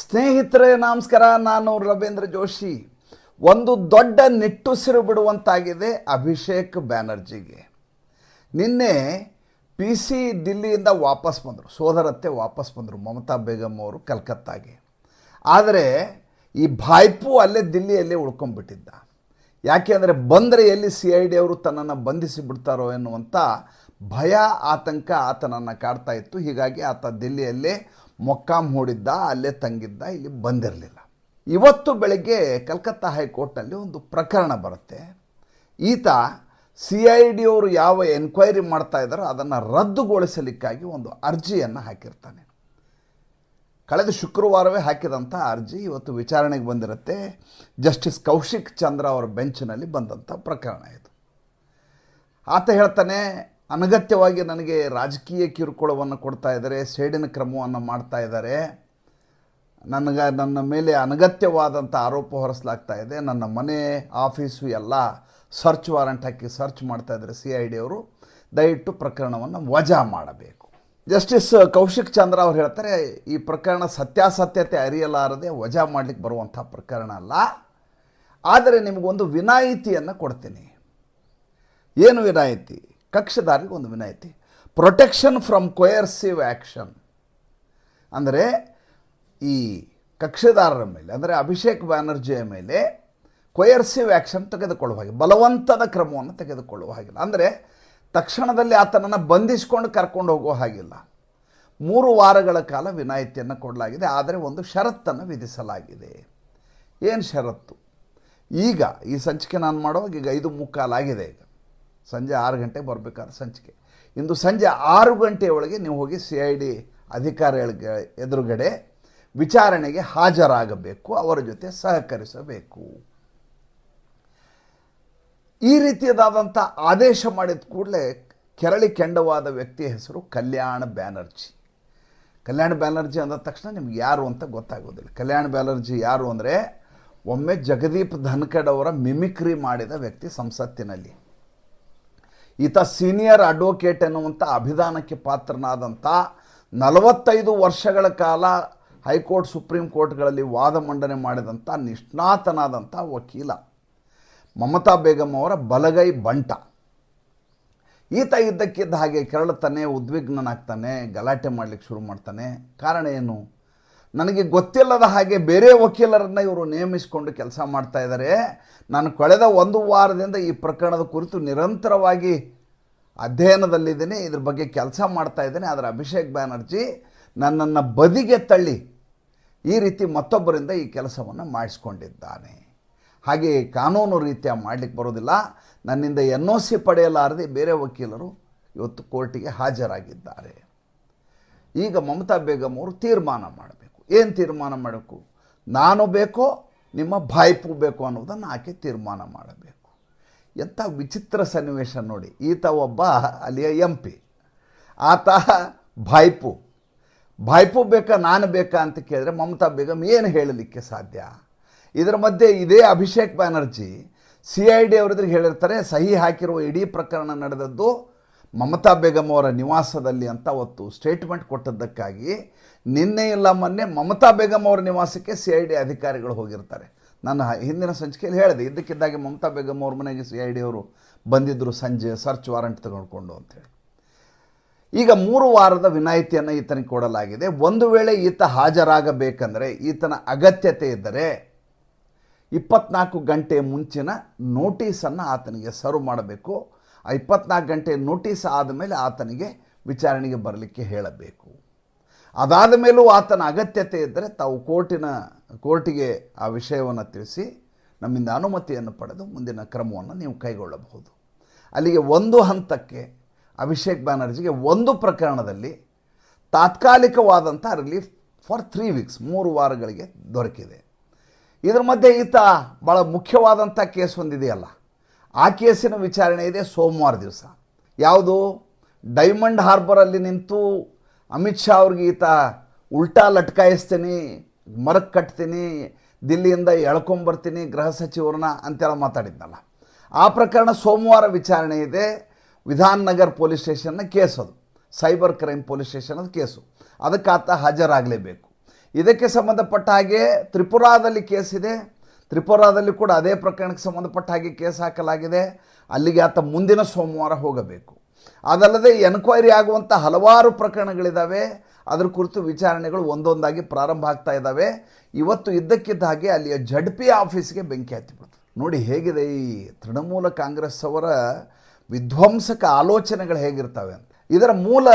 ಸ್ನೇಹಿತರೆ ನಮಸ್ಕಾರ. ನಾನು ರವೀಂದ್ರ ಜೋಶಿ. ಒಂದು ದೊಡ್ಡ ನಿಟ್ಟುಸಿರು ಬಿಡುವಂತಾಗಿದೆ ಅಭಿಷೇಕ್ ಬ್ಯಾನರ್ಜಿಗೆ. ನಿನ್ನೆ PC ದಿಲ್ಲಿಯಿಂದ ವಾಪಸ್ ಬಂದರು, ಸೋದರತ್ತೆ ವಾಪಸ್ ಬಂದರು, ಮಮತಾ ಬೇಗಂ ಅವರು ಕಲ್ಕತ್ತಾಗೆ. ಆದರೆ ಈ ಭಾಯ್ಪು ಅಲ್ಲೇ ದಿಲ್ಲಿಯಲ್ಲೇ ಉಳ್ಕೊಂಡ್ಬಿಟ್ಟಿದ್ದ. ಯಾಕೆ ಅಂದರೆ ಬಂದರೆ ಎಲ್ಲಿ CID ಅವರು ತನ್ನನ್ನು ಬಂಧಿಸಿ ಬಿಡ್ತಾರೋ ಎನ್ನುವಂಥ ಭಯ ಆತಂಕ ಆತನನ್ನು ಕಾಡ್ತಾ ಇತ್ತು. ಹೀಗಾಗಿ ಆತ ದಿಲ್ಲಿಯಲ್ಲೇ ಮೊಕ್ಕಾಂ ಹೂಡಿದ್ದ, ಅಲ್ಲೇ ತಂಗಿದ್ದ, ಇಲ್ಲಿ ಬಂದಿರಲಿಲ್ಲ. ಇವತ್ತು ಬೆಳಗ್ಗೆ ಕಲ್ಕತ್ತಾ ಹೈಕೋರ್ಟ್ನಲ್ಲಿ ಒಂದು ಪ್ರಕರಣ ಬರುತ್ತೆ. ಈತ CID ಅವರು ಯಾವ ಎನ್ಕ್ವೈರಿ ಮಾಡ್ತಾ ಇದ್ದಾರೋ ಅದನ್ನು ರದ್ದುಗೊಳಿಸಲಿಕ್ಕಾಗಿ ಒಂದು ಅರ್ಜಿಯನ್ನು ಹಾಕಿರ್ತಾನೆ. ಕಳೆದ ಶುಕ್ರವಾರವೇ ಹಾಕಿದಂಥ ಅರ್ಜಿ ಇವತ್ತು ವಿಚಾರಣೆಗೆ ಬಂದಿರುತ್ತೆ. ಜಸ್ಟಿಸ್ ಕೌಶಿಕ್ ಚಂದ್ರ ಅವರ ಬೆಂಚ್ನಲ್ಲಿ ಬಂದಂಥ ಪ್ರಕರಣ ಇದು. ಆತ ಹೇಳ್ತಾನೆ, ಅನಗತ್ಯವಾಗಿ ನನಗೆ ರಾಜಕೀಯ ಕಿರುಕುಳವನ್ನು ಕೊಡ್ತಾ ಇದ್ದಾರೆ, ಸೇಡಿನ ಕ್ರಮವನ್ನು ಮಾಡ್ತಾ ಇದ್ದಾರೆ, ನನ್ನ ಮೇಲೆ ಅನಗತ್ಯವಾದಂಥ ಆರೋಪ ಹೊರಿಸಲಾಗ್ತಾ ಇದೆ, ನನ್ನ ಮನೆ ಆಫೀಸು ಎಲ್ಲ ಸರ್ಚ್ ವಾರೆಂಟ್ ಹಾಕಿ ಸರ್ಚ್ ಮಾಡ್ತಾ ಇದ್ದಾರೆ CID ಅವರು, ದಯವಿಟ್ಟು ಪ್ರಕರಣವನ್ನು ವಜಾ ಮಾಡಬೇಕು. ಜಸ್ಟಿಸ್ ಕೌಶಿಕ್ ಚಂದ್ರ ಅವರು ಹೇಳ್ತಾರೆ, ಈ ಪ್ರಕರಣ ಸತ್ಯಾಸತ್ಯತೆ ಅರಿಯಲಾರದೆ ವಜಾ ಮಾಡಲಿಕ್ಕೆ ಬರುವಂಥ ಪ್ರಕರಣ ಅಲ್ಲ, ಆದರೆ ನಿಮಗೊಂದು ವಿನಾಯಿತಿಯನ್ನು ಕೊಡ್ತೀನಿ. ಏನು ವಿನಾಯಿತಿ? ಕಕ್ಷದಾರಿಗೆ ಒಂದು ವಿನಾಯಿತಿ. Protection from coercive action. ಅಂದರೆ ಈ ಕಕ್ಷದಾರರ ಮೇಲೆ, ಅಂದರೆ ಅಭಿಷೇಕ್ ಬ್ಯಾನರ್ಜಿಯ ಮೇಲೆ ಕೊಯರ್ಸಿವ್ ಆ್ಯಕ್ಷನ್ ತೆಗೆದುಕೊಳ್ಳುವ ಹಾಗೆ, ಬಲವಂತದ ಕ್ರಮವನ್ನು ತೆಗೆದುಕೊಳ್ಳುವ ಹಾಗಿಲ್ಲ. ಅಂದರೆ ತಕ್ಷಣದಲ್ಲಿ ಆತನನ್ನು ಬಂಧಿಸಿಕೊಂಡು ಕರ್ಕೊಂಡು ಹೋಗುವ ಹಾಗಿಲ್ಲ. 3 ವಾರಗಳ ಕಾಲ ವಿನಾಯಿತಿಯನ್ನು ಕೊಡಲಾಗಿದೆ. ಆದರೆ ಒಂದು ಷರತ್ತನ್ನು ವಿಧಿಸಲಾಗಿದೆ. ಏನು ಷರತ್ತು? ಈಗ ಈ ಸಂಚಿಕೆ ನಾನು ಮಾಡುವಾಗ ಈಗ 5:45 ಆಗಿದೆ. ಈಗ ಸಂಜೆ 6 ಗಂಟೆಗೆ ಬರಬೇಕಾದ ಸಂಚಿಕೆ. ಇಂದು ಸಂಜೆ 6 ಗಂಟೆಯೊಳಗೆ ನೀವು ಹೋಗಿ CID ಅಧಿಕಾರಿಗಳ ಎದುರುಗಡೆ ವಿಚಾರಣೆಗೆ ಹಾಜರಾಗಬೇಕು, ಅವರ ಜೊತೆ ಸಹಕರಿಸಬೇಕು. ಈ ರೀತಿಯಾದಂಥ ಆದೇಶ ಮಾಡಿದ ಕೂಡಲೇ ಕೆರಳಿ ಕೆಂಡವಾದ ವ್ಯಕ್ತಿಯ ಹೆಸರು ಕಲ್ಯಾಣ್ ಬ್ಯಾನರ್ಜಿ. ಕಲ್ಯಾಣ್ ಬ್ಯಾನರ್ಜಿ ಅಂದ ತಕ್ಷಣ ನಿಮ್ಗೆ ಯಾರು ಅಂತ ಗೊತ್ತಾಗೋದಿಲ್ಲ. ಕಲ್ಯಾಣ್ ಬ್ಯಾನರ್ಜಿ ಯಾರು ಅಂದರೆ, ಒಮ್ಮೆ ಜಗದೀಪ್ ಧನ್ಖಡ್ ಅವರ ಮಿಮಿಕ್ರಿ ಮಾಡಿದ ವ್ಯಕ್ತಿ ಸಂಸತ್ತಿನಲ್ಲಿ. ಈತ ಸೀನಿಯರ್ ಅಡ್ವೊಕೇಟ್ ಎನ್ನುವಂಥ ಅಭಿಧಾನಕ್ಕೆ ಪಾತ್ರನಾದಂಥ 45 ವರ್ಷಗಳ ಕಾಲ ಹೈಕೋರ್ಟ್ ಸುಪ್ರೀಂ ಕೋರ್ಟ್ಗಳಲ್ಲಿ ವಾದ ಮಂಡನೆ ಮಾಡಿದಂಥ ನಿಷ್ಣಾತನಾದಂಥ ವಕೀಲ, ಮಮತಾ ಬೇಗಂ ಅವರ ಬಲಗೈ ಬಂಟ. ಈತ ಇದ್ದಕ್ಕಿದ್ದ ಹಾಗೆ ಕೆರಳುತ್ತಾನೆ, ಉದ್ವಿಗ್ನನಾಗ್ತಾನೆ, ಗಲಾಟೆ ಮಾಡಲಿಕ್ಕೆ ಶುರು ಮಾಡ್ತಾನೆ. ಕಾರಣ ಏನು? ನನಗೆ ಗೊತ್ತಿಲ್ಲದ ಹಾಗೆ ಬೇರೆ ವಕೀಲರನ್ನು ಇವರು ನೇಮಿಸಿಕೊಂಡು ಕೆಲಸ ಮಾಡ್ತಾ ಇದ್ದಾರೆ. ನಾನು ಕಳೆದ 1 ವಾರದಿಂದ ಈ ಪ್ರಕರಣದ ಕುರಿತು ನಿರಂತರವಾಗಿ ಅಧ್ಯಯನದಲ್ಲಿದ್ದೇನೆ, ಇದ್ರ ಬಗ್ಗೆ ಕೆಲಸ ಮಾಡ್ತಾ ಇದ್ದೇನೆ. ಆದರೆ ಅಭಿಷೇಕ್ ಬ್ಯಾನರ್ಜಿ ನನ್ನನ್ನು ಬದಿಗೆ ತಳ್ಳಿ ಈ ರೀತಿ ಮತ್ತೊಬ್ಬರಿಂದ ಈ ಕೆಲಸವನ್ನು ಮಾಡಿಸ್ಕೊಂಡಿದ್ದಾನೆ. ಹಾಗೆ ಕಾನೂನು ರೀತಿಯ ಮಾಡಲಿಕ್ಕೆ ಬರೋದಿಲ್ಲ. ನನ್ನಿಂದ NOC ಪಡೆಯಲಾರದೆ ಬೇರೆ ವಕೀಲರು ಇವತ್ತು ಕೋರ್ಟಿಗೆ ಹಾಜರಾಗಿದ್ದಾರೆ. ಈಗ ಮಮತಾ ಬೇಗಂ ಅವರು ತೀರ್ಮಾನ ಮಾಡಬೇಕು. ಏನು ತೀರ್ಮಾನ ಮಾಡಬೇಕು? ನಾನು ಬೇಕೋ ನಿಮ್ಮ ಭಾಯ್ಪು ಬೇಕು ಅನ್ನೋದನ್ನು ಆಕೆ ತೀರ್ಮಾನ ಮಾಡಬೇಕು. ಎಂಥ ವಿಚಿತ್ರ ಸನ್ನಿವೇಶ ನೋಡಿ. ಈತ ಒಬ್ಬ ಅಲ್ಲಿಯ MP, ಆತ ಭಾಯ್ಪು ಬೇಕಾ ನಾನು ಬೇಕಾ ಅಂತ ಕೇಳಿದ್ರೆ ಮಮತಾ ಬೇಗಂ ಏನು ಹೇಳಲಿಕ್ಕೆ ಸಾಧ್ಯ? ಇದರ ಮಧ್ಯೆ ಇದೇ ಅಭಿಷೇಕ್ ಬ್ಯಾನರ್ಜಿ CID ಅವರೆದುರಿಗೆ ಹೇಳಿರ್ತಾರೆ, ಸಹಿ ಹಾಕಿರುವ ಇಡೀ ಪ್ರಕರಣ ನಡೆದದ್ದು ಮಮತಾ ಬೇಗಂ ಅವರ ನಿವಾಸದಲ್ಲಿ ಅಂತ ಅವತ್ತು ಸ್ಟೇಟ್ಮೆಂಟ್ ಕೊಟ್ಟದ್ದಕ್ಕಾಗಿ ನಿನ್ನೆ ಇಲ್ಲ ಮೊನ್ನೆ ಮಮತಾ ಬೇಗಂ ಅವರ ನಿವಾಸಕ್ಕೆ CID ಅಧಿಕಾರಿಗಳು ಹೋಗಿರ್ತಾರೆ. ನಾನು ಹಿಂದಿನ ಸಂಚಿಕೆಯಲ್ಲಿ ಹೇಳಿದೆ, ಇದ್ದಕ್ಕಿದ್ದಾಗೆ ಮಮತಾ ಬೇಗಂ ಅವ್ರ ಮನೆಗೆ CID ಅವರು ಬಂದಿದ್ದರು ಸಂಜೆ ಸರ್ಚ್ ವಾರೆಂಟ್ ತೆಗೆದುಕೊಂಡು ಅಂತೇಳಿ. ಈಗ 3 ವಾರದ ವಿನಾಯಿತಿಯನ್ನು ಈತನಿಗೆ ಕೊಡಲಾಗಿದೆ. ಒಂದು ವೇಳೆ ಈತ ಹಾಜರಾಗಬೇಕಂದ್ರೆ, ಈತನ ಅಗತ್ಯತೆ ಇದ್ದರೆ 24 ಗಂಟೆ ಮುಂಚಿನ ನೋಟಿಸನ್ನು ಆತನಿಗೆ ಸರ್ವ್ ಮಾಡಬೇಕು. ಆ 24 ಗಂಟೆ ನೋಟಿಸ್ ಆದಮೇಲೆ ಆತನಿಗೆ ವಿಚಾರಣೆಗೆ ಬರಲಿಕ್ಕೆ ಹೇಳಬೇಕು. ಅದಾದ ಮೇಲೂ ಆತನ ಅಗತ್ಯತೆ ಇದ್ದರೆ ತಾವು ಕೋರ್ಟಿಗೆ ಆ ವಿಷಯವನ್ನು ತಿಳಿಸಿ ನಮ್ಮಿಂದ ಅನುಮತಿಯನ್ನು ಪಡೆದು ಮುಂದಿನ ಕ್ರಮವನ್ನು ನೀವು ಕೈಗೊಳ್ಳಬಹುದು. ಅಲ್ಲಿಗೆ ಒಂದು ಹಂತಕ್ಕೆ ಅಭಿಷೇಕ್ ಬ್ಯಾನರ್ಜಿಗೆ ಒಂದು ಪ್ರಕರಣದಲ್ಲಿ ತಾತ್ಕಾಲಿಕವಾದಂಥ ರಿಲೀಫ್ ಫಾರ್ 3 ವೀಕ್ಸ್ 3 ವಾರಗಳಿಗೆ ದೊರಕಿದೆ. ಇದರ ಮಧ್ಯೆ ಈತ ಭಾಳ ಮುಖ್ಯವಾದಂಥ ಕೇಸ್ ಒಂದಿದೆಯಲ್ಲ, ಆ ಕೇಸಿನ ವಿಚಾರಣೆ ಇದೆ ಸೋಮವಾರ ದಿವಸ. ಯಾವುದು? ಡೈಮಂಡ್ ಹಾರ್ಬರಲ್ಲಿ ನಿಂತು ಅಮಿತ್ ಶಾ ಅವ್ರಿಗೆ ಈತ ಉಲ್ಟಾ ಲಟ್ಕಾಯಿಸ್ತೀನಿ, ಮರಕ್ಕೆ ಕಟ್ತೀನಿ, ದಿಲ್ಲಿಯಿಂದ ಎಳ್ಕೊಂಬರ್ತೀನಿ ಗೃಹ ಸಚಿವರನ್ನ ಅಂತೆಲ್ಲ ಮಾತಾಡಿದ್ನಲ್ಲ, ಆ ಪ್ರಕರಣ ಸೋಮವಾರ ವಿಚಾರಣೆ ಇದೆ. ವಿಧಾನ್ ನಗರ್ ಪೊಲೀಸ್ ಸ್ಟೇಷನ್ನ ಕೇಸು, ಅದು ಸೈಬರ್ ಕ್ರೈಮ್ ಪೊಲೀಸ್ ಸ್ಟೇಷನದ ಕೇಸು. ಅದಕ್ಕೆ ಆತ ಹಾಜರಾಗಲೇಬೇಕು. ಇದಕ್ಕೆ ಸಂಬಂಧಪಟ್ಟ ಹಾಗೆ ತ್ರಿಪುರಾದಲ್ಲಿ ಕೇಸಿದೆ, ತ್ರಿಪುರಾದಲ್ಲಿ ಕೂಡ ಅದೇ ಪ್ರಕರಣಕ್ಕೆ ಸಂಬಂಧಪಟ್ಟ ಹಾಗೆ ಕೇಸ್ ಹಾಕಲಾಗಿದೆ. ಅಲ್ಲಿಗೆ ಆತ ಮುಂದಿನ ಸೋಮವಾರ ಹೋಗಬೇಕು. ಅದಲ್ಲದೆ ಎನ್ಕ್ವೈರಿ ಆಗುವಂಥ ಹಲವಾರು ಪ್ರಕರಣಗಳಿದ್ದಾವೆ. ಅದರ ಕುರಿತು ವಿಚಾರಣೆಗಳು ಒಂದೊಂದಾಗಿ ಪ್ರಾರಂಭ ಆಗ್ತಾ ಇದ್ದಾವೆ. ಇವತ್ತು ಇದ್ದಕ್ಕಿದ್ದ ಹಾಗೆ ಅಲ್ಲಿಯ ಜಡ್ಪಿ ಆಫೀಸ್ಗೆ ಬೆಂಕಿ ಹತ್ತಿಬಿಡ್ತು. ನೋಡಿ ಹೇಗಿದೆ ಈ ತೃಣಮೂಲ ಕಾಂಗ್ರೆಸ್ ಅವರ ವಿಧ್ವಂಸಕ ಆಲೋಚನೆಗಳು ಹೇಗಿರ್ತವೆ ಅಂತ. ಇದರ ಮೂಲ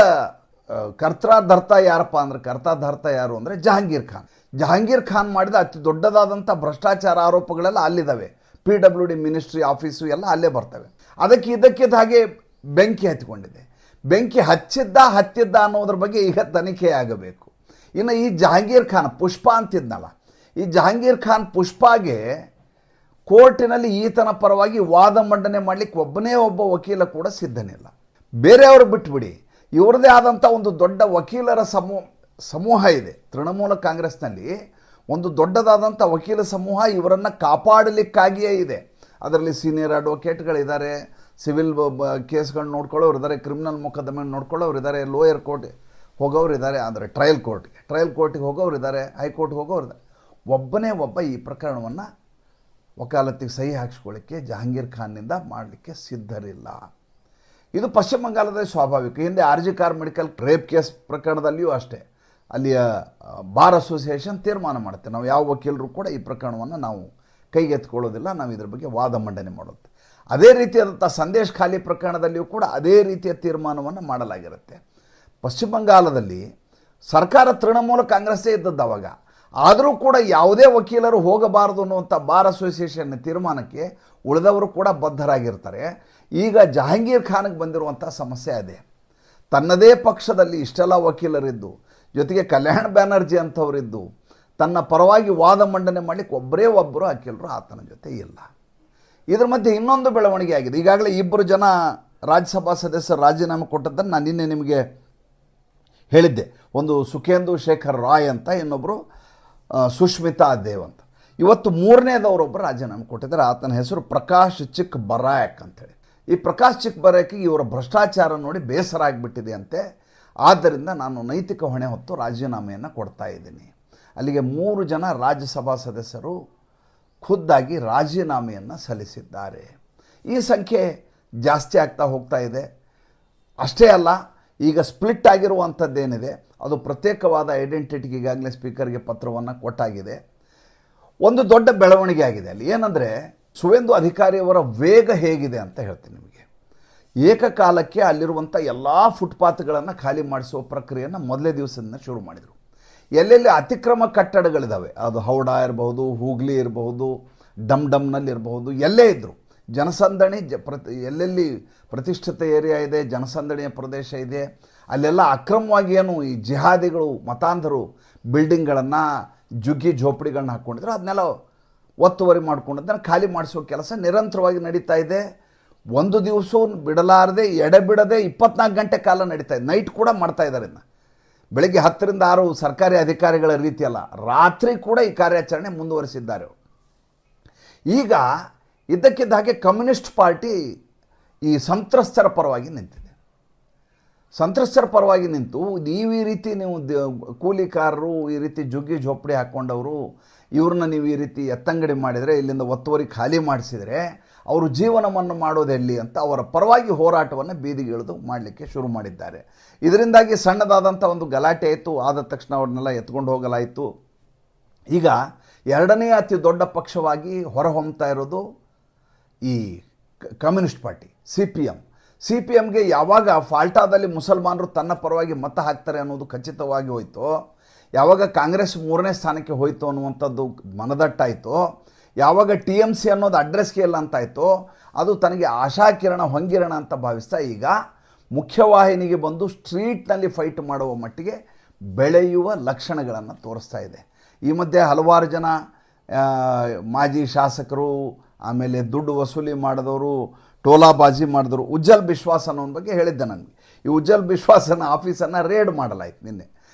ಕರ್ತಾಧರ್ತ ಯಾರಪ್ಪ ಅಂದರೆ, ಕರ್ತಾಧರ್ತ ಯಾರು ಅಂದರೆ ಜಹಾಂಗೀರ್ ಖಾನ್. ಜಹಾಂಗೀರ್ ಖಾನ್ ಮಾಡಿದ ಅತಿ ದೊಡ್ಡದಾದಂಥ ಭ್ರಷ್ಟಾಚಾರ ಆರೋಪಗಳೆಲ್ಲ ಅಲ್ಲಿದ್ದಾವೆ. PWD ಮಿನಿಸ್ಟ್ರಿ ಆಫೀಸು ಎಲ್ಲ ಅಲ್ಲೇ ಬರ್ತವೆ. ಅದಕ್ಕೆ ಇದಕ್ಕಿದ್ದ ಹಾಗೆ ಬೆಂಕಿ ಹತ್ತಿಕೊಂಡಿದೆ. ಬೆಂಕಿ ಹತ್ತಿದ್ದ ಅನ್ನೋದ್ರ ಬಗ್ಗೆ ಈಗ ತನಿಖೆ ಆಗಬೇಕು. ಇನ್ನು ಈ ಜಹಾಂಗೀರ್ ಖಾನ್ ಪುಷ್ಪ ಅಂತಿದ್ನಲ್ಲ, ಈ ಜಹಾಂಗೀರ್ ಖಾನ್ ಪುಷ್ಪಾಗೆ ಕೋರ್ಟಿನಲ್ಲಿ ಈತನ ಪರವಾಗಿ ವಾದ ಮಂಡನೆ ಮಾಡಲಿಕ್ಕೆ ಒಬ್ಬನೇ ಒಬ್ಬ ವಕೀಲ ಕೂಡ ಸಿದ್ಧನಿಲ್ಲ. ಬೇರೆಯವರು ಬಿಟ್ಬಿಡಿ, ಇವ್ರದ್ದೇ ಆದಂಥ ಒಂದು ದೊಡ್ಡ ವಕೀಲರ ಸಮೂಹ ಇದೆ. ತೃಣಮೂಲ ಕಾಂಗ್ರೆಸ್ನಲ್ಲಿ ಒಂದು ದೊಡ್ಡದಾದಂಥ ವಕೀಲ ಸಮೂಹ ಇವರನ್ನು ಕಾಪಾಡಲಿಕ್ಕಾಗಿಯೇ ಇದೆ. ಅದರಲ್ಲಿ ಸೀನಿಯರ್ ಅಡ್ವೊಕೇಟ್ಗಳಿದ್ದಾರೆ, ಸಿವಿಲ್ ಕೇಸ್ಗಳನ್ನ ನೋಡ್ಕೊಳ್ಳೋರು ಇದ್ದಾರೆ, ಕ್ರಿಮಿನಲ್ ಮೊಕದ್ದಮೆ ನೋಡ್ಕೊಳ್ಳೋರು ಇದ್ದಾರೆ, ಲೋಯರ್ ಕೋರ್ಟ್ ಹೋಗೋರು ಇದ್ದಾರೆ, ಅಂದರೆ ಟ್ರಯಲ್ ಕೋರ್ಟಿಗೆ ಹೋಗೋರು ಇದ್ದಾರೆ, ಹೈಕೋರ್ಟ್ಗೆ ಹೋಗೋರು ಇದ್ದಾರೆ. ಒಬ್ಬನೇ ಒಬ್ಬ ಈ ಪ್ರಕರಣವನ್ನು ವಕಾಲತ್ತಿಗೆ ಸಹಿ ಹಾಕಿಸ್ಕೊಳ್ಳಿಕ್ಕೆ ಜಹಾಂಗೀರ್ ಖಾನ್ನಿಂದ ಮಾಡಲಿಕ್ಕೆ ಸಿದ್ಧರಿಲ್ಲ. ಇದು ಪಶ್ಚಿಮ ಬಂಗಾಳದಲ್ಲಿ ಸ್ವಾಭಾವಿಕ. ಹಿಂದೆ RG Kar medical rape case ಪ್ರಕರಣದಲ್ಲಿಯೂ ಅಷ್ಟೇ, ಅಲ್ಲಿಯ ಬಾರ್ ಅಸೋಸಿಯೇಷನ್ ತೀರ್ಮಾನ ಮಾಡುತ್ತೆ, ನಾವು ಯಾವ ವಕೀಲರು ಕೂಡ ಈ ಪ್ರಕರಣವನ್ನು ನಾವು ಕೈಗೆತ್ಕೊಳ್ಳೋದಿಲ್ಲ, ನಾವು ಇದ್ರ ಬಗ್ಗೆ ವಾದ ಮಂಡನೆ ಮಾಡೋದು. ಅದೇ ರೀತಿಯಾದಂಥ ಸಂದೇಶ್ ಖಾಲಿ ಪ್ರಕರಣದಲ್ಲಿಯೂ ಕೂಡ ಅದೇ ರೀತಿಯ ತೀರ್ಮಾನವನ್ನು ಮಾಡಲಾಗಿರುತ್ತೆ. ಪಶ್ಚಿಮ ಬಂಗಾಳದಲ್ಲಿ ಸರ್ಕಾರ ತೃಣಮೂಲ ಕಾಂಗ್ರೆಸ್ಸೇ ಇದ್ದದ್ದು ಅವಾಗ. ಆದರೂ ಕೂಡ ಯಾವುದೇ ವಕೀಲರು ಹೋಗಬಾರದು ಅನ್ನುವಂಥ ಬಾರ್ ಅಸೋಸಿಯೇಷನ್ ತೀರ್ಮಾನಕ್ಕೆ ಉಳಿದವರು ಕೂಡ ಬದ್ಧರಾಗಿರ್ತಾರೆ. ಈಗ ಜಹಾಂಗೀರ್ ಖಾನ್ಗೆ ಬಂದಿರುವಂಥ ಸಮಸ್ಯೆ ಅದೇ. ತನ್ನದೇ ಪಕ್ಷದಲ್ಲಿ ಇಷ್ಟೆಲ್ಲ ವಕೀಲರಿದ್ದು, ಜೊತೆಗೆ ಕಲ್ಯಾಣ್ ಬ್ಯಾನರ್ಜಿ ಅಂಥವರಿದ್ದು, ತನ್ನ ಪರವಾಗಿ ವಾದ ಮಂಡನೆ ಮಾಡಲಿಕ್ಕೆ ಒಬ್ಬರೇ ಒಬ್ಬರು ವಕೀಲರು ಆತನ ಜೊತೆ ಇಲ್ಲ. ಇದ್ರ ಮಧ್ಯೆ ಇನ್ನೊಂದು ಬೆಳವಣಿಗೆ ಆಗಿದೆ. ಈಗಾಗಲೇ 2 ಜನ ರಾಜ್ಯಸಭಾ ಸದಸ್ಯರು ರಾಜೀನಾಮೆ ಕೊಟ್ಟದ್ದನ್ನು ನಾನು ನಿನ್ನೆ ನಿಮಗೆ ಹೇಳಿದ್ದೆ. ಒಂದು ಸುಖೇಂದು ಶೇಖರ್ ರಾಯ್ ಅಂತ, ಇನ್ನೊಬ್ಬರು ಸುಷ್ಮಿತಾ ದೇವ್ ಅಂತ. ಇವತ್ತು 3ನೇದವರೊಬ್ಬರು ರಾಜೀನಾಮೆ ಕೊಟ್ಟಿದ್ದಾರೆ. ಆತನ ಹೆಸರು ಪ್ರಕಾಶ್ ಚಿಕ್ ಬರಾಯಕ್ ಅಂತೇಳಿ. ಈ ಪ್ರಕಾಶ್ ಚಿಕ್ ಬರಾಯಕ್ಗೆ ಇವರ ಭ್ರಷ್ಟಾಚಾರ ನೋಡಿ ಬೇಸರ ಆಗಿಬಿಟ್ಟಿದೆ ಅಂತೆ. ಆದ್ದರಿಂದ ನಾನು ನೈತಿಕ ಹೊಣೆ ಹೊತ್ತು ರಾಜೀನಾಮೆಯನ್ನು ಕೊಡ್ತಾ ಇದ್ದೀನಿ. ಅಲ್ಲಿಗೆ 3 ಜನ ರಾಜ್ಯಸಭಾ ಸದಸ್ಯರು ಖುದ್ದಾಗಿ ರಾಜೀನಾಮೆಯನ್ನು ಸಲ್ಲಿಸಿದ್ದಾರೆ. ಈ ಸಂಖ್ಯೆ ಜಾಸ್ತಿ ಆಗ್ತಾ ಹೋಗ್ತಾ ಇದೆ. ಅಷ್ಟೇ ಅಲ್ಲ, ಈಗ ಸ್ಪ್ಲಿಟ್ ಆಗಿರುವಂಥದ್ದೇನಿದೆ ಅದು ಪ್ರತ್ಯೇಕವಾದ ಐಡೆಂಟಿಟಿಗೆ ಈಗಾಗಲೇ ಸ್ಪೀಕರ್ಗೆ ಪತ್ರವನ್ನು ಕೊಟ್ಟಾಗಿದೆ. ಒಂದು ದೊಡ್ಡ ಬೆಳವಣಿಗೆ ಆಗಿದೆ ಅಲ್ಲಿ. ಏನಂದರೆ, ಸುವೇಂದು ಅಧಿಕಾರಿಯವರ ವೇಗ ಹೇಗಿದೆ ಅಂತ ಹೇಳ್ತೀನಿ ನಿಮಗೆ. ಏಕಕಾಲಕ್ಕೆ ಅಲ್ಲಿರುವಂಥ ಎಲ್ಲ ಫುಟ್ಪಾತ್ಗಳನ್ನು ಖಾಲಿ ಮಾಡಿಸುವ ಪ್ರಕ್ರಿಯೆಯನ್ನು ಮೊದಲೇ ದಿವಸದಿಂದ ಶುರು ಮಾಡಿದರು. ಎಲ್ಲೆಲ್ಲಿ ಅತಿಕ್ರಮ ಕಟ್ಟಡಗಳಿದ್ದಾವೆ, ಅದು ಹೌಡಾ ಇರಬಹುದು, ಹೂಗ್ಲಿ ಇರಬಹುದು, ಡಮ್ನಲ್ಲಿರಬಹುದು, ಎಲ್ಲೇ ಇದ್ದರು ಜನಸಂದಣಿ ಎಲ್ಲೆಲ್ಲಿ ಪ್ರತಿಷ್ಠಿತ ಏರಿಯಾ ಇದೆ, ಜನಸಂದಣಿಯ ಪ್ರದೇಶ ಇದೆ, ಅಲ್ಲೆಲ್ಲ ಅಕ್ರಮವಾಗಿ ಏನು ಈ ಜಿಹಾದಿಗಳು ಮತಾಂಧರು ಬಿಲ್ಡಿಂಗ್ಗಳನ್ನು ಜುಗ್ಗಿ ಝೋಪಡಿಗಳನ್ನ ಹಾಕ್ಕೊಂಡಿದ್ರು, ಅದನ್ನೆಲ್ಲ ಒತ್ತುವರಿ ಮಾಡ್ಕೊಂಡಿದ್ದನ್ನು ಖಾಲಿ ಮಾಡಿಸೋ ಕೆಲಸ ನಿರಂತರವಾಗಿ ನಡೀತಾ ಇದೆ. ಒಂದು ದಿವಸ ಬಿಡಲಾರದೆ ಎಡೆಬಿಡದೆ 24 ಗಂಟೆ ಕಾಲ ನಡೀತಾ ಇದೆ. ನೈಟ್ ಕೂಡ ಮಾಡ್ತಾ ಇದ್ದಾರೆ. ಬೆಳಗ್ಗೆ 10ರಿಂದ 6 ಸರ್ಕಾರಿ ಅಧಿಕಾರಿಗಳ ರೀತಿಯಲ್ಲ, ರಾತ್ರಿ ಕೂಡ ಈ ಕಾರ್ಯಾಚರಣೆ ಮುಂದುವರಿಸಿದ್ದಾರೆ. ಈಗ ಇದ್ದಕ್ಕಿದ್ದ ಹಾಗೆ ಕಮ್ಯುನಿಸ್ಟ್ ಪಾರ್ಟಿ ಈ ಸಂತ್ರಸ್ತರ ಪರವಾಗಿ ನಿಂತಿದೆ. ಸಂತ್ರಸ್ತರ ಪರವಾಗಿ ನಿಂತು, ನೀವು ಈ ರೀತಿ ನೀವು ಕೂಲಿಕಾರರು ಈ ರೀತಿ ಜುಗ್ಗಿ ಝೋಪಡಿ ಹಾಕ್ಕೊಂಡವರು ಇವ್ರನ್ನ ನೀವು ಈ ರೀತಿ ಎತ್ತಂಗಡಿ ಮಾಡಿದರೆ, ಇಲ್ಲಿಂದ ಒತ್ತುವರಿ ಖಾಲಿ ಮಾಡಿಸಿದರೆ ಅವರು ಜೀವನವನ್ನು ಮಾಡೋದೆಲ್ಲಿ ಅಂತ ಅವರ ಪರವಾಗಿ ಹೋರಾಟವನ್ನು ಬೀದಿಗಿಳಿದು ಮಾಡಲಿಕ್ಕೆ ಶುರು ಮಾಡಿದ್ದಾರೆ. ಇದರಿಂದಾಗಿ ಸಣ್ಣದಾದಂಥ ಒಂದು ಗಲಾಟೆ ಆಯಿತು. ಆದ ತಕ್ಷಣ ಅವ್ರನ್ನೆಲ್ಲ ಎತ್ಕೊಂಡು ಹೋಗಲಾಯಿತು. ಈಗ ಎರಡನೇ ಅತಿ ದೊಡ್ಡ ಪಕ್ಷವಾಗಿ ಹೊರಹೊಮ್ಮತಾ ಇರೋದು ಈ ಕಮ್ಯುನಿಸ್ಟ್ ಪಾರ್ಟಿ ಸಿ ಪಿ ಎಮ್ಗೆ ಯಾವಾಗ ಫಾಲ್ಟಾದಲ್ಲಿ ಮುಸಲ್ಮಾನರು ತನ್ನ ಪರವಾಗಿ ಮತ ಹಾಕ್ತಾರೆ ಅನ್ನೋದು ಖಚಿತವಾಗಿ ಹೋಯಿತು, ಯಾವಾಗ ಕಾಂಗ್ರೆಸ್ 3ನೇ ಸ್ಥಾನಕ್ಕೆ ಹೋಯಿತು ಅನ್ನುವಂಥದ್ದು ಮನದಟ್ಟಾಯಿತು, ಯಾವಾಗ TMC ಅನ್ನೋದು ಅಡ್ರೆಸ್ಗೆ ಇಲ್ಲ ಅಂತಾಯಿತು, ಅದು ತನಗೆ ಆಶಾಕಿರಣ ಹೊಂಗಿರಣ ಅಂತ ಭಾವಿಸ್ತಾ ಈಗ ಮುಖ್ಯವಾಹಿನಿಗೆ ಬಂದು ಸ್ಟ್ರೀಟ್ನಲ್ಲಿ ಫೈಟ್ ಮಾಡುವ ಮಟ್ಟಿಗೆ ಬೆಳೆಯುವ ಲಕ್ಷಣಗಳನ್ನು ತೋರಿಸ್ತಾ ಇದೆ. ಈ ಮಧ್ಯೆ ಹಲವಾರು ಜನ ಮಾಜಿ ಶಾಸಕರು, ಆಮೇಲೆ ದುಡ್ಡು ವಸೂಲಿ ಮಾಡಿದವರು, ಟೋಲಾಬಾಜಿ ಮಾಡಿದವರು, ಉಜ್ಜಲ್ ಬಿಶ್ವಾಸ್ ಅನ್ನೋ ಬಗ್ಗೆ ಹೇಳಿದ್ದೆ ನನಗೆ. ಈ ಉಜ್ಜಲ್ ಬಿಶ್ವಾಸನ ಆಫೀಸನ್ನು ರೇಡ್ ಮಾಡಲಾಯಿತು ನಿನ್ನೆ.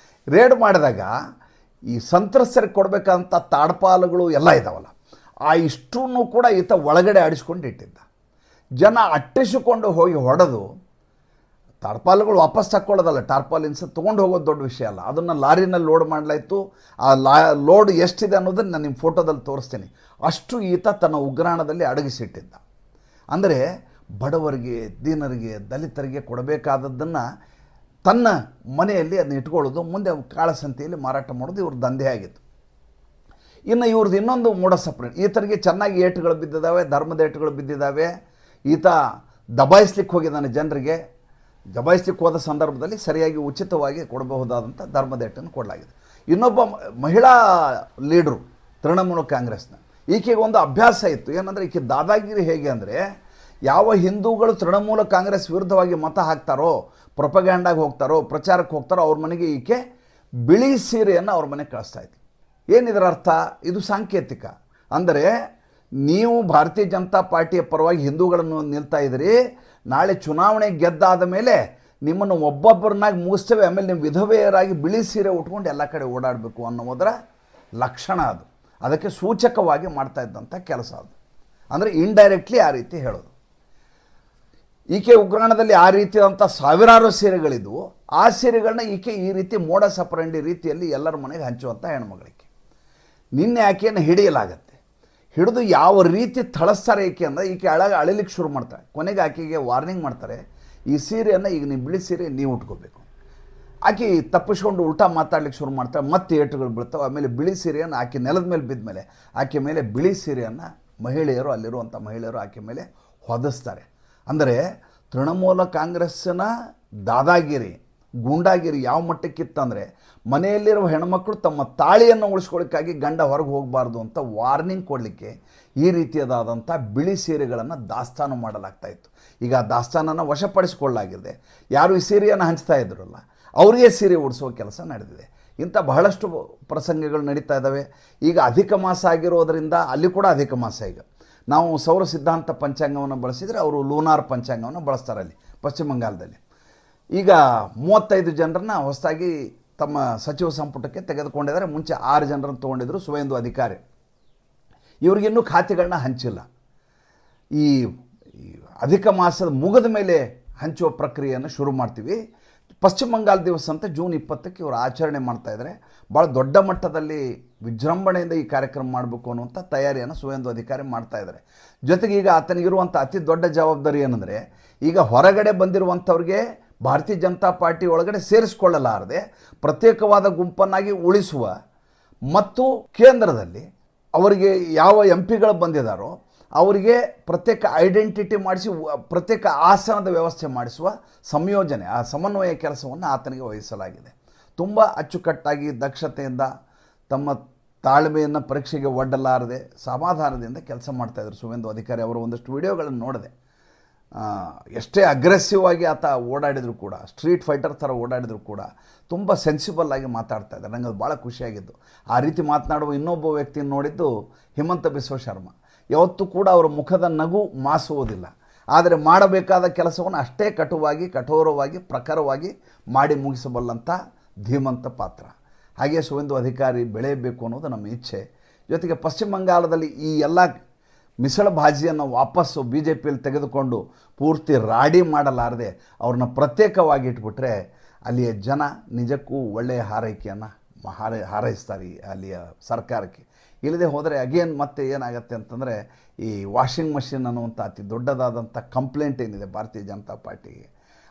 ರೇಡ್ ಮಾಡಿದಾಗ ಈ ಸಂತ್ರಸ್ತರಿಗೆ ಕೊಡಬೇಕಂತ ತಾಡ್ಪಾಲುಗಳು ಎಲ್ಲ ಇದ್ದಾವಲ್ಲ, ಆ ಇಷ್ಟನ್ನು ಕೂಡ ಈತ ಒಳಗಡೆ ಆಡಿಸ್ಕೊಂಡು ಇಟ್ಟಿದ್ದ. ಜನ ಅಟ್ಟಿಸಿಕೊಂಡು ಹೋಗಿ ಹೊಡೆದು ಟಾರ್ಪಾಲ್ಗಳು ವಾಪಸ್ ತಕ್ಕೊಳ್ಳೋದಲ್ಲ, ಟಾರ್ಪಾಲಿನ್ಸ್ ತೊಗೊಂಡು ಹೋಗೋದು ದೊಡ್ಡ ವಿಷಯ ಅಲ್ಲ. ಅದನ್ನು ಲಾರಿನಲ್ಲಿ ಲೋಡ್ ಮಾಡಲಾಯಿತು. ಆ ಲೋಡ್ ಎಷ್ಟಿದೆ ಅನ್ನೋದನ್ನು ನಾನು ನಿಮ್ಮ ಫೋಟೋದಲ್ಲಿ ತೋರಿಸ್ತೀನಿ. ಅಷ್ಟು ಈತ ತನ್ನ ಉಗ್ರಾಣದಲ್ಲಿ ಅಡಗಿಸಿಟ್ಟಿದ್ದ. ಅಂದರೆ ಬಡವರಿಗೆ, ದೀನರಿಗೆ, ದಲಿತರಿಗೆ ಕೊಡಬೇಕಾದದ್ದನ್ನು ತನ್ನ ಮನೆಯಲ್ಲಿ ಅದನ್ನ ಇಟ್ಕೊಳ್ಳೋದು, ಮುಂದೆ ಕಾಳಸಂತೆಯಲ್ಲಿ ಮಾರಾಟ ಮಾಡೋದು ಇವ್ರ ದಂಧೆ ಆಗಿತ್ತು. ಇನ್ನು ಇವ್ರದ್ದು ಇನ್ನೊಂದು ಮೂಢಸಪ್ರೇಟ್, ಈತರಿಗೆ ಚೆನ್ನಾಗಿ ಏಟುಗಳು ಬಿದ್ದಿದ್ದಾವೆ, ಧರ್ಮದ ಏಟುಗಳು ಬಿದ್ದಿದ್ದಾವೆ. ಈತ ದಬಾಯಿಸ್ಲಿಕ್ಕೆ ಹೋಗಿದ್ದಾನೆ ಜನರಿಗೆ. ದಬಾಯಿಸ್ಲಿಕ್ಕೆ ಹೋದ ಸಂದರ್ಭದಲ್ಲಿ ಸರಿಯಾಗಿ ಉಚಿತವಾಗಿ ಕೊಡಬಹುದಾದಂಥ ಧರ್ಮದ ಏಟನ್ನು ಕೊಡಲಾಗಿದೆ. ಇನ್ನೊಬ್ಬ ಮಹಿಳಾ ಲೀಡ್ರು ತೃಣಮೂಲ ಕಾಂಗ್ರೆಸ್ನ, ಈಕೆಗೆ ಒಂದು ಅಭ್ಯಾಸ ಇತ್ತು. ಏನಂದರೆ ಈಕೆ ದಾದಾಗಿರಿ ಹೇಗೆ ಅಂದರೆ, ಯಾವ ಹಿಂದೂಗಳು ತೃಣಮೂಲ ಕಾಂಗ್ರೆಸ್ ವಿರುದ್ಧವಾಗಿ ಮತ ಹಾಕ್ತಾರೋ, ಪ್ರೊಪಗ್ಯಾಂಡಾಗಿ ಹೋಗ್ತಾರೋ, ಪ್ರಚಾರಕ್ಕೆ ಹೋಗ್ತಾರೋ, ಅವ್ರ ಮನೆಗೆ ಈಕೆ ಬಿಳಿ ಸೀರೆಯನ್ನು ಅವ್ರ ಮನೆಗೆ ಕಳಿಸ್ತಾ ಇದ್ಲು. ಏನಿದರ ಅರ್ಥ? ಇದು ಸಾಂಕೇತಿಕ. ಅಂದರೆ ನೀವು ಭಾರತೀಯ ಜನತಾ ಪಾರ್ಟಿಯ ಪರವಾಗಿ ಹಿಂದೂಗಳನ್ನು ನಿಲ್ತಾ ಇದ್ದೀರಿ, ನಾಳೆ ಚುನಾವಣೆ ಗೆದ್ದಾದ ಮೇಲೆ ನಿಮ್ಮನ್ನು ಒಬ್ಬೊಬ್ಬರನ್ನಾಗಿ ಮುಗಿಸ್ತೇವೆ, ಆಮೇಲೆ ನೀವು ವಿಧವೆಯರಾಗಿ ಬಿಳಿ ಸೀರೆ ಉಟ್ಕೊಂಡು ಎಲ್ಲ ಕಡೆ ಓಡಾಡಬೇಕು ಅನ್ನೋದರ ಲಕ್ಷಣ ಅದು. ಅದಕ್ಕೆ ಸೂಚಕವಾಗಿ ಮಾಡ್ತಾ ಇದ್ದಂಥ ಕೆಲಸ ಅದು. ಅಂದರೆ ಇಂಡೈರೆಕ್ಟ್ಲಿ ಆ ರೀತಿ ಹೇಳೋದು. ಈಕೆ ಉಗ್ರಾಣದಲ್ಲಿ ಆ ರೀತಿಯಾದಂಥ ಸಾವಿರಾರು ಸೀರೆಗಳಿದ್ವು. ಆ ಸೀರೆಗಳನ್ನ ಈಕೆ ಈ ರೀತಿ ಮೋಡ ಸಪರಂಡಿ ರೀತಿಯಲ್ಲಿ ಎಲ್ಲರ ಮನೆಗೆ ಹಂಚುವಂಥ ಹೆಣ್ಮಗಳಿಗೆ ನಿನ್ನೆ ಆಕೆಯನ್ನು ಹಿಡಿಯಲಾಗತ್ತೆ. ಹಿಡಿದು ಯಾವ ರೀತಿ ಥಳಿಸ್ತಾರೆ ಈಕೆ ಅಂದರೆ, ಈಕೆ ಅಳಲಿಕ್ಕೆ ಶುರು ಮಾಡ್ತಾರೆ. ಕೊನೆಗೆ ಆಕೆಗೆ ವಾರ್ನಿಂಗ್ ಮಾಡ್ತಾರೆ, ಈ ಸೀರೆಯನ್ನು ಈಗ ನೀವು ಬಿಳಿ ಸೀರೆ ನೀವು ಉಟ್ಕೋಬೇಕು. ಆಕೆ ತಪ್ಪಿಸ್ಕೊಂಡು ಉಲ್ಟಾ ಮಾತಾಡ್ಲಿಕ್ಕೆ ಶುರು ಮಾಡ್ತಾರೆ. ಮತ್ತೆ ಏಟುಗಳು ಬೀಳ್ತಾವೆ. ಆಮೇಲೆ ಬಿಳಿ ಸೀರೆಯನ್ನು ಆಕೆ ನೆಲದ ಮೇಲೆ ಬಿದ್ದ ಮೇಲೆ ಆಕೆ ಮೇಲೆ ಬಿಳಿ ಸೀರೆಯನ್ನು ಮಹಿಳೆಯರು, ಅಲ್ಲಿರುವಂಥ ಮಹಿಳೆಯರು ಆಕೆ ಮೇಲೆ ಹೊದಿಸ್ತಾರೆ. ಅಂದರೆ ತೃಣಮೂಲ ಕಾಂಗ್ರೆಸ್ಸಿನ ದಾದಾಗಿರಿ, ಗೂಂಡಾಗಿರಿ ಯಾವ ಮಟ್ಟಕ್ಕಿತ್ತಂದರೆ, ಮನೆಯಲ್ಲಿರುವ ಹೆಣ್ಮಕ್ಳು ತಮ್ಮ ತಾಳಿಯನ್ನು ಉಳಿಸ್ಕೊಳ್ಳಿಕ್ಕಾಗಿ ಗಂಡ ಹೊರಗೆ ಹೋಗಬಾರ್ದು ಅಂತ ವಾರ್ನಿಂಗ್ ಕೊಡಲಿಕ್ಕೆ ಈ ರೀತಿಯಾದಂಥ ಬಿಳಿ ಸೀರೆಗಳನ್ನು ದಾಸ್ತಾನು ಮಾಡಲಾಗ್ತಾಯಿತ್ತು. ಈಗ ಆ ದಾಸ್ತಾನನ್ನು ವಶಪಡಿಸಿಕೊಳ್ಳಲಾಗಿದೆ. ಯಾರು ಈ ಸೀರೆಯನ್ನು ಹಂಚ್ತಾ ಇದ್ರಲ್ಲ ಅವರಿಗೆ ಸೀರೆ ಉಡಿಸುವ ಕೆಲಸ ನಡೆದಿದೆ. ಇಂಥ ಬಹಳಷ್ಟು ಪ್ರಸಂಗಗಳು ನಡೀತಾ ಇದ್ದಾವೆ. ಈಗ ಅಧಿಕ ಮಾಸ ಆಗಿರೋದರಿಂದ ಅಲ್ಲಿ ಕೂಡ ಅಧಿಕ ಮಾಸ. ಈಗ ನಾವು ಸೌರ ಸಿದ್ಧಾಂತ ಪಂಚಾಂಗವನ್ನು ಬಳಸಿದರೆ ಅವರು ಲೂನಾರ್ ಪಂಚಾಂಗವನ್ನು ಬಳಸ್ತಾರೆ ಅಲ್ಲಿ ಪಶ್ಚಿಮ ಬಂಗಾಳದಲ್ಲಿ. ಈಗ 35 ಜನರನ್ನು ಹೊಸದಾಗಿ ತಮ್ಮ ಸಚಿವ ಸಂಪುಟಕ್ಕೆ ತೆಗೆದುಕೊಂಡಿದ್ದಾರೆ. ಮುಂಚೆ 6 ಜನರನ್ನು ತೊಗೊಂಡಿದ್ದರು ಸುವೇಂದು ಅಧಿಕಾರಿ. ಇವ್ರಿಗಿನ್ನೂ ಖಾತೆಗಳನ್ನ ಹಂಚಿಲ್ಲ. ಈ ಅಧಿಕ ಮಾಸದ ಮುಗಿದ ಮೇಲೆ ಹಂಚುವ ಪ್ರಕ್ರಿಯೆಯನ್ನು ಶುರು ಮಾಡ್ತೀವಿ. ಪಶ್ಚಿಮ ಬಂಗಾಳ ದಿವಸ ಅಂತ ಜೂನ್ 20ಕ್ಕೆ ಇವರು ಆಚರಣೆ ಮಾಡ್ತಾಯಿದ್ದಾರೆ. ಭಾಳ ದೊಡ್ಡ ಮಟ್ಟದಲ್ಲಿ ವಿಜೃಂಭಣೆಯಿಂದ ಈ ಕಾರ್ಯಕ್ರಮ ಮಾಡಬೇಕು ಅನ್ನುವಂಥ ತಯಾರಿಯನ್ನು ಸುವೇಂದು ಅಧಿಕಾರಿ ಮಾಡ್ತಾಯಿದ್ದಾರೆ. ಜೊತೆಗೆ ಈಗ ಆತನಿಗಿರುವಂಥ ಅತಿ ದೊಡ್ಡ ಜವಾಬ್ದಾರಿ ಏನಂದರೆ, ಈಗ ಹೊರಗಡೆ ಬಂದಿರುವಂಥವ್ರಿಗೆ ಭಾರತೀಯ ಜನತಾ ಪಾರ್ಟಿ ಒಳಗಡೆ ಸೇರಿಸಿಕೊಳ್ಳಲಾರದೆ ಪ್ರತ್ಯೇಕವಾದ ಗುಂಪನ್ನಾಗಿ ಉಳಿಸುವ ಮತ್ತು ಕೇಂದ್ರದಲ್ಲಿ ಅವರಿಗೆ ಯಾವ MP ಗಳು ಬಂದಿದ್ದಾರೋ ಅವರಿಗೆ ಪ್ರತ್ಯೇಕ ಐಡೆಂಟಿಟಿ ಮಾಡಿಸಿ ಪ್ರತ್ಯೇಕ ಆಸನದ ವ್ಯವಸ್ಥೆ ಮಾಡಿಸುವ ಸಂಯೋಜನೆ, ಆ ಸಮನ್ವಯ ಕೆಲಸವನ್ನು ಆತನಿಗೆ ವಹಿಸಲಾಗಿದೆ. ತುಂಬ ಅಚ್ಚುಕಟ್ಟಾಗಿ ದಕ್ಷತೆಯಿಂದ ತಮ್ಮ ತಾಳ್ಮೆಯನ್ನು ಪರೀಕ್ಷೆಗೆ ಒಡ್ಡಲಾರದೆ ಸಮಾಧಾನದಿಂದ ಕೆಲಸ ಮಾಡ್ತಾಯಿದ್ರು ಸುವೇಂದು ಅಧಿಕಾರಿ. ಅವರ ಒಂದಷ್ಟು ವಿಡಿಯೋಗಳನ್ನು ನೋಡಿದೆ. ಎಷ್ಟೇ ಅಗ್ರೆಸಿವ್ ಆಗಿ ಆತ ಓಡಾಡಿದ್ರು ಕೂಡ, ಸ್ಟ್ರೀಟ್ ಫೈಟರ್ ಥರ ಓಡಾಡಿದ್ರು ಕೂಡ ತುಂಬ ಸೆನ್ಸಿಬಲ್ ಆಗಿ ಮಾತಾಡ್ತಾ ಇದ್ದಾರೆ. ನನಗೆ ಅದು ಭಾಳ ಖುಷಿಯಾಗಿದ್ದು. ಆ ರೀತಿ ಮಾತನಾಡುವ ಇನ್ನೊಬ್ಬ ವ್ಯಕ್ತಿಯನ್ನು ನೋಡಿದ್ದು ಹಿಮಂತ ಬಿಸ್ವ ಶರ್ಮಾ. ಯಾವತ್ತೂ ಕೂಡ ಅವರ ಮುಖದ ನಗು ಮಾಸುವುದಿಲ್ಲ, ಆದರೆ ಮಾಡಬೇಕಾದ ಕೆಲಸವನ್ನು ಅಷ್ಟೇ ಕಟುವಾಗಿ, ಕಠೋರವಾಗಿ, ಪ್ರಖರವಾಗಿ ಮಾಡಿ ಮುಗಿಸಬಲ್ಲಂಥ ಧೀಮಂತ ಪಾತ್ರ. ಹಾಗೆ ಸುವೇಂದು ಅಧಿಕಾರಿ ಬೆಳೆಯಬೇಕು ಅನ್ನೋದು ನಮ್ಮ ಇಚ್ಛೆ. ಜೊತೆಗೆ ಪಶ್ಚಿಮ ಬಂಗಾಳದಲ್ಲಿ ಈ ಎಲ್ಲ ಮಿಸಳ ಭಾಜಿಯನ್ನು ವಾಪಸ್ಸು BJPಯಲ್ಲಿ ತೆಗೆದುಕೊಂಡು ಪೂರ್ತಿ ರಾಡಿ ಮಾಡಲಾರದೆ ಅವ್ರನ್ನ ಪ್ರತ್ಯೇಕವಾಗಿ ಇಟ್ಬಿಟ್ರೆ ಅಲ್ಲಿಯ ಜನ ನಿಜಕ್ಕೂ ಒಳ್ಳೆಯ ಹಾರೈಕೆಯನ್ನು ಹಾರೈಸ್ತಾರೆ ಅಲ್ಲಿಯ ಸರ್ಕಾರಕ್ಕೆ. ಇಲ್ಲದೆ ಹೋದರೆ ಅಗೇನ್ ಮತ್ತೆ ಏನಾಗುತ್ತೆ ಅಂತಂದರೆ, ಈ ವಾಷಿಂಗ್ ಮಷಿನ್ ಅನ್ನುವಂಥ ಅತಿ ದೊಡ್ಡದಾದಂಥ ಕಂಪ್ಲೇಂಟ್ ಏನಿದೆ ಭಾರತೀಯ ಜನತಾ ಪಾರ್ಟಿಗೆ,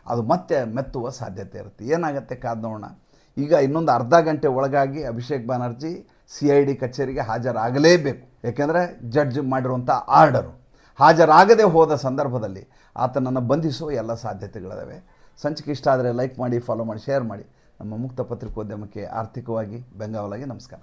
ಅದು ಮತ್ತೆ ಮೆತ್ತುವ ಸಾಧ್ಯತೆ ಇರುತ್ತೆ. ಏನಾಗುತ್ತೆ ಕಾದು ನೋಡೋಣ. ಈಗ ಇನ್ನೊಂದು ಅರ್ಧ ಗಂಟೆ ಒಳಗಾಗಿ ಅಭಿಷೇಕ್ ಬ್ಯಾನರ್ಜಿ CID ಕಚೇರಿಗೆ ಹಾಜರಾಗಲೇಬೇಕು. ಏಕೆಂದರೆ ಜಡ್ಜ್ ಮಾಡಿರುವಂಥ ಆರ್ಡರು. ಹಾಜರಾಗದೆ ಹೋದ ಸಂದರ್ಭದಲ್ಲಿ ಆತನನ್ನು ಬಂಧಿಸುವ ಎಲ್ಲ ಸಾಧ್ಯತೆಗಳಿದ್ದಾವೆ. ಸಂಚಿಕೆ ಇಷ್ಟ ಆದರೆ ಲೈಕ್ ಮಾಡಿ, ಫಾಲೋ ಮಾಡಿ, ಶೇರ್ ಮಾಡಿ. ನಮ್ಮ ಮುಕ್ತ ಪತ್ರಿಕೋದ್ಯಮಕ್ಕೆ ಆರ್ಥಿಕವಾಗಿ ಬೆಂಗಾವಲಾಗಿ ನಮಸ್ಕಾರ.